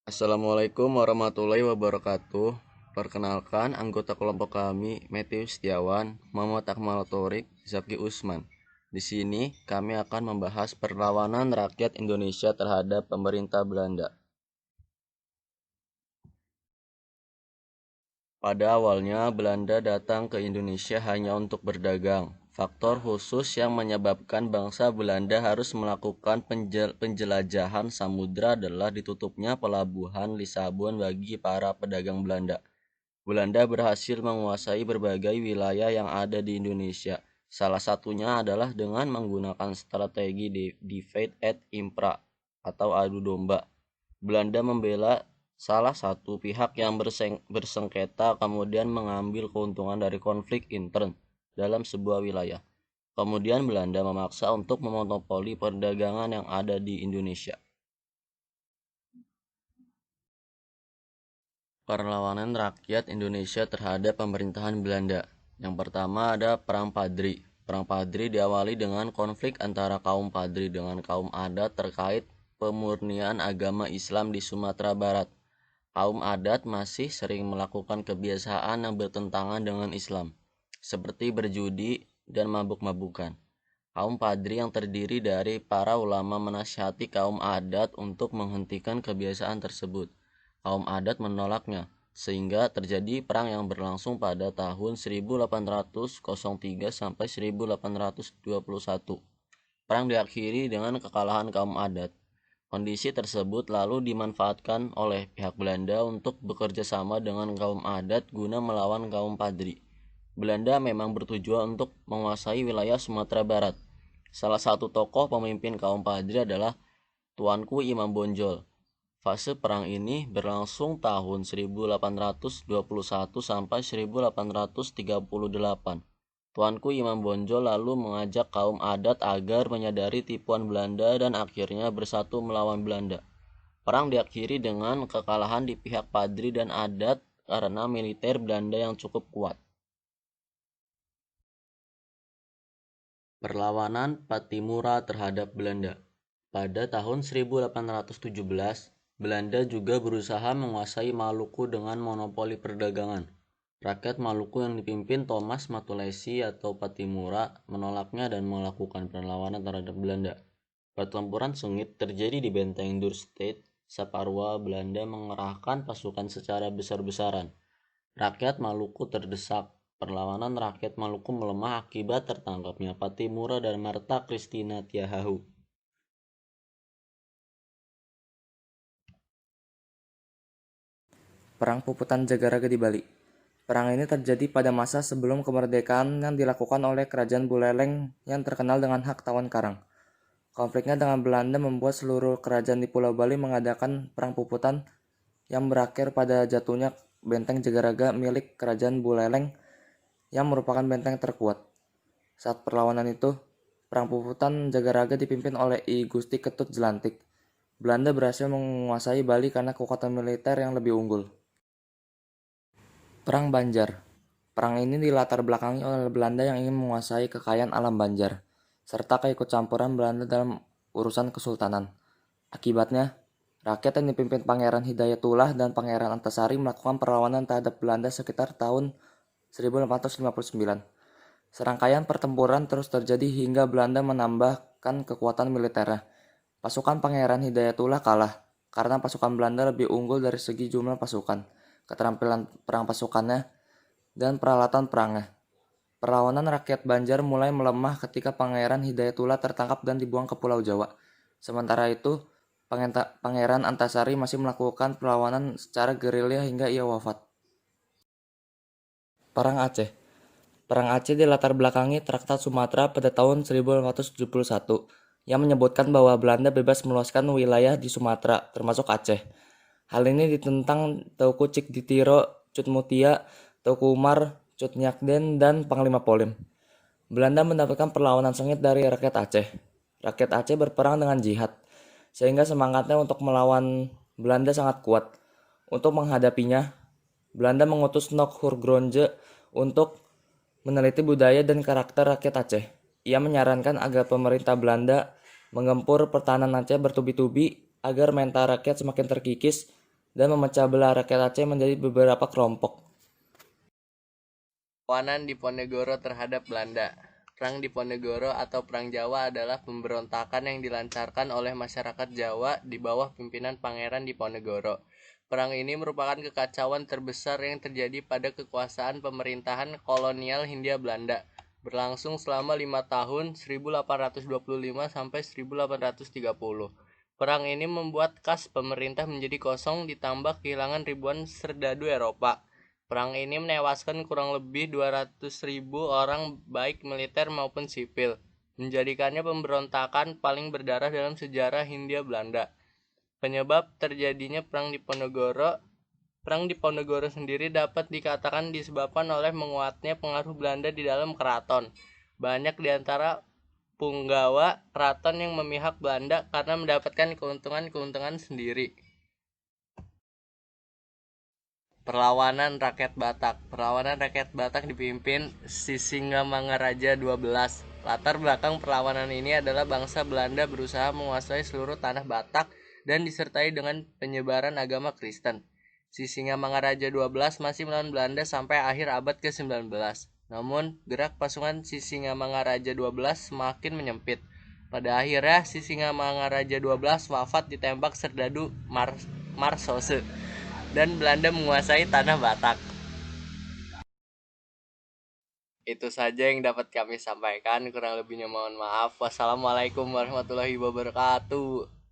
Assalamualaikum warahmatullahi wabarakatuh. Perkenalkan, anggota kelompok kami, Matthew Setiawan, Muhammad Akmal Torik, Zaki Usman. Di sini kami akan membahas perlawanan rakyat Indonesia terhadap pemerintah Belanda. Pada awalnya, Belanda datang ke Indonesia hanya untuk berdagang. Faktor khusus yang menyebabkan bangsa Belanda harus melakukan penjelajahan samudra adalah ditutupnya pelabuhan Lisabon bagi para pedagang Belanda. Belanda berhasil menguasai berbagai wilayah yang ada di Indonesia. Salah satunya adalah dengan menggunakan strategi divide et impera atau adu domba. Belanda membela salah satu pihak yang bersengketa kemudian mengambil keuntungan dari konflik intern dalam sebuah wilayah. Kemudian Belanda memaksa untuk memonopoli perdagangan yang ada di Indonesia. Perlawanan rakyat Indonesia terhadap pemerintahan Belanda. Yang pertama ada Perang Padri. Perang Padri diawali dengan konflik antara kaum Padri dengan kaum adat terkait pemurnian agama Islam di Sumatera Barat. Kaum adat masih sering melakukan kebiasaan yang bertentangan dengan Islam, seperti berjudi dan mabuk-mabukan. Kaum Padri yang terdiri dari para ulama menasihati kaum adat untuk menghentikan kebiasaan tersebut. Kaum adat menolaknya, sehingga terjadi perang yang berlangsung pada tahun 1803 sampai 1821. Perang diakhiri dengan kekalahan kaum adat. Kondisi tersebut lalu dimanfaatkan oleh pihak Belanda untuk bekerja sama dengan kaum adat guna melawan kaum Padri. Belanda memang bertujuan untuk menguasai wilayah Sumatera Barat. Salah satu tokoh pemimpin kaum Padri adalah Tuanku Imam Bonjol. Fase perang ini berlangsung tahun 1821 sampai 1838. Tuanku Imam Bonjol lalu mengajak kaum adat agar menyadari tipuan Belanda dan akhirnya bersatu melawan Belanda. Perang diakhiri dengan kekalahan di pihak Padri dan adat karena militer Belanda yang cukup kuat. Perlawanan Patimura terhadap Belanda. Pada tahun 1817, Belanda juga berusaha menguasai Maluku dengan monopoli perdagangan. Rakyat Maluku yang dipimpin Thomas Matulesi atau Patimura menolaknya dan melakukan perlawanan terhadap Belanda. Pertempuran sengit terjadi di benteng Dorset, Saparua. Belanda mengerahkan pasukan secara besar-besaran. Rakyat Maluku terdesak. Perlawanan rakyat Maluku melemah akibat tertangkapnya Patimura dan Marta Christina Tiahahu. Perang Puputan Jagaraga di Bali. Perang ini terjadi pada masa sebelum kemerdekaan yang dilakukan oleh Kerajaan Buleleng yang terkenal dengan hak tawan karang. Konfliknya dengan Belanda membuat seluruh kerajaan di Pulau Bali mengadakan perang Puputan yang berakhir pada jatuhnya benteng Jagaraga milik Kerajaan Buleleng yang merupakan benteng terkuat. Saat perlawanan itu, perang Puputan Jagaraga dipimpin oleh I Gusti Ketut Jelantik. Belanda berhasil menguasai Bali karena kekuatan militer yang lebih unggul. Perang Banjar. Perang ini dilatar belakangi oleh Belanda yang ingin menguasai kekayaan alam Banjar, serta keikutcampuran Belanda dalam urusan kesultanan. Akibatnya, rakyat yang dipimpin Pangeran Hidayatullah dan Pangeran Antasari melakukan perlawanan terhadap Belanda sekitar tahun 1859. Serangkaian pertempuran terus terjadi hingga Belanda menambahkan kekuatan militernya. Pasukan Pangeran Hidayatullah kalah, karena pasukan Belanda lebih unggul dari segi jumlah pasukan, keterampilan perang pasukannya, dan peralatan perangnya. Perlawanan rakyat Banjar mulai melemah ketika Pangeran Hidayatullah tertangkap dan dibuang ke Pulau Jawa. Sementara itu, Pangeran Antasari masih melakukan perlawanan secara gerilya hingga ia wafat. Perang Aceh. Perang Aceh dilatar belakangi Traktat Sumatera pada tahun 1871 yang menyebutkan bahwa Belanda bebas meluaskan wilayah di Sumatera, termasuk Aceh. Hal ini ditentang Teuku Cikditiro, Cut Mutia, Teuku Umar, Cut Nyakden, dan Panglima Polim. Belanda mendapatkan perlawanan sengit dari rakyat Aceh. Rakyat Aceh berperang dengan jihad, sehingga semangatnya untuk melawan Belanda sangat kuat. Untuk menghadapinya, Belanda mengutus Nok Hurgronje untuk meneliti budaya dan karakter rakyat Aceh. Ia menyarankan agar pemerintah Belanda menggempur pertahanan Aceh bertubi-tubi agar mental rakyat semakin terkikis dan memecah belah rakyat Aceh menjadi beberapa kelompok. Perlawanan Diponegoro terhadap Belanda. Perang Diponegoro atau Perang Jawa adalah pemberontakan yang dilancarkan oleh masyarakat Jawa di bawah pimpinan Pangeran Diponegoro. Perang ini merupakan kekacauan terbesar yang terjadi pada kekuasaan pemerintahan kolonial Hindia Belanda. Berlangsung selama 5 tahun 1825 sampai 1830. Perang ini membuat kas pemerintah menjadi kosong ditambah kehilangan ribuan serdadu Eropa. Perang ini menewaskan kurang lebih 200.000 orang baik militer maupun sipil, menjadikannya pemberontakan paling berdarah dalam sejarah Hindia Belanda. Penyebab terjadinya Perang Diponegoro sendiri dapat dikatakan disebabkan oleh menguatnya pengaruh Belanda di dalam keraton. Banyak di antara punggawa keraton yang memihak Belanda karena mendapatkan keuntungan-keuntungan sendiri. Perlawanan rakyat Batak. Perlawanan rakyat Batak dipimpin Sisingamangaraja 12. Latar belakang perlawanan ini adalah bangsa Belanda berusaha menguasai seluruh tanah Batak dan disertai dengan penyebaran agama Kristen. Sisingamangaraja 12 masih melawan Belanda sampai akhir abad ke-19. Namun, gerak pasukan Sisingamangaraja 12 semakin menyempit. Pada akhirnya, Sisingamangaraja 12 wafat ditembak serdadu Marsose dan Belanda menguasai tanah Batak. Itu saja yang dapat kami sampaikan, kurang lebihnya mohon maaf. Wassalamualaikum warahmatullahi wabarakatuh.